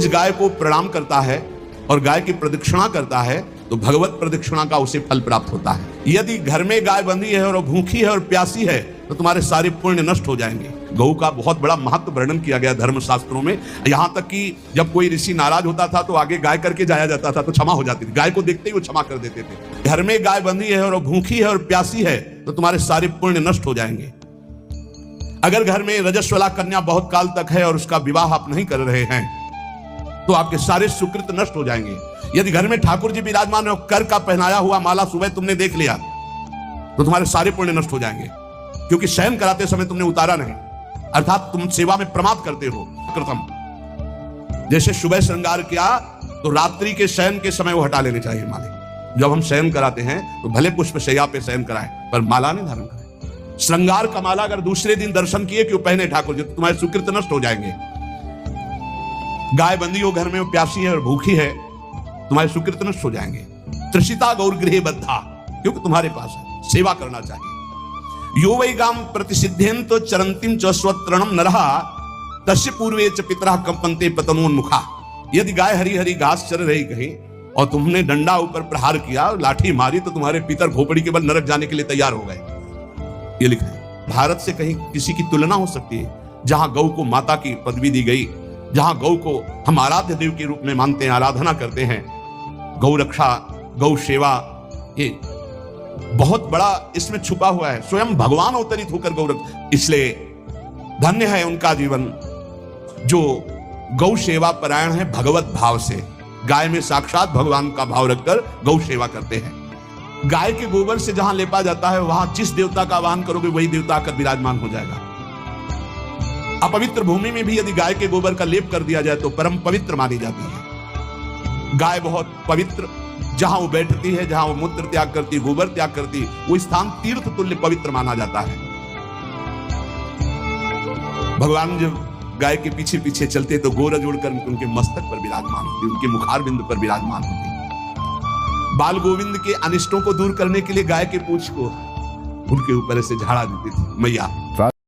रोज गाय को प्रणाम करता है और गाय की प्रदक्षिणा करता है तो भगवत प्रदक्षिणा का उसे फल प्राप्त होता है। यदि घर में गाय बंधी है और भूखी है और प्यासी है तो तुम्हारे सारे पुण्य नष्ट हो जाएंगे। गौ का बहुत बड़ा महत्व वर्णन किया गया धर्म शास्त्रों में, यहाँ तक कि जब कोई ऋषि नाराज होता था तो आगे गाय करके जाया जाता था तो क्षमा हो जाती थी। गाय को देखते ही वो क्षमा कर देते थे। घर में गाय बंधी है और भूखी है और प्यासी है तो तुम्हारे सारे पुण्य नष्ट हो जाएंगे। अगर घर में रजस्वला कन्या बहुत काल तक है और उसका विवाह आप नहीं कर रहे हैं तो आपके सारे सुकृत नष्ट हो जाएंगे। यदि घर में ठाकुर जी विराजमान है, कर का पहनाया हुआ माला सुबह तुमने देख लिया तो तुम्हारे सारे पुण्य नष्ट हो जाएंगे, क्योंकि शयन कराते समय तुमने उतारा नहीं, अर्थात तुम सेवा में प्रमाद करते हो। कृतम जैसे सुबह श्रृंगार किया तो रात्रि के शयन के समय वो हटा लेने चाहिए माले। जब हम शयन कराते हैं तो भले पुष्प शैया पे शयन कराएं पर माला नहीं धारण कराएं। श्रृंगार का माला अगर दूसरे दिन दर्शन किए क्यों पहने ठाकुर जी तो तुम्हारे सुकृत नष्ट हो जाएंगे। गाय बंदी हो घर में, वो प्यासी है और भूखी है, तुम्हारे सुकृत नष्ट हो जाएंगे। त्रिषिता गौर गृह बद्धा, क्योंकि तुम्हारे पास है, सेवा करना चाहिए। यो वै गाम प्रतिसिद्धेन तो चरंतिम च स्वत्रणम नरहा तस्य पूर्वे च पितरा कंपन्ते पतनोन्मुखा। यदि गाय हरी हरी घास चर रही कहीं और तुमने डंडा ऊपर प्रहार किया, लाठी मारी तो तुम्हारे पितर खोपड़ी के बल नरक जाने के लिए तैयार हो गए। ये लिखा है। भारत से कहीं किसी की तुलना हो सकती है जहां गौ को माता की पदवी दी गई, जहां गौ को हम आराध्य देव के रूप में मानते हैं, आराधना करते हैं। गौ रक्षा, गौ सेवा, ये बहुत बड़ा इसमें छुपा हुआ है। स्वयं भगवान अवतरित होकर गौ रक्षा, इसलिए धन्य है उनका जीवन जो गौ सेवा परायण है भगवत भाव से। गाय में साक्षात भगवान का भाव रखकर गौ सेवा करते हैं। गाय के गोबर से जहां लेपा जाता है वहां जिस देवता का आवाहन करोगे वही देवता आकर विराजमान हो जाएगा। अपवित्र भूमि में भी यदि गाय के गोबर का लेप कर दिया जाए तो परम पवित्र मानी जाती है। गाय बहुत पवित्र, जहां वो बैठती है, जहां वो मूत्र त्याग करती, गोबर त्याग करती, वो स्थान तीर्थ तुल्य पवित्र माना जाता है। भगवान जब गाय के पीछे पीछे चलते तो गोरज उड़कर उनके मस्तक पर विराजमान होती, उनके मुखारबिंद पर विराजमान होती। बाल गोविंद के अनिष्टों को दूर करने के लिए गाय के पूंछ को उनके ऊपर से झाड़ा देती थी मैया।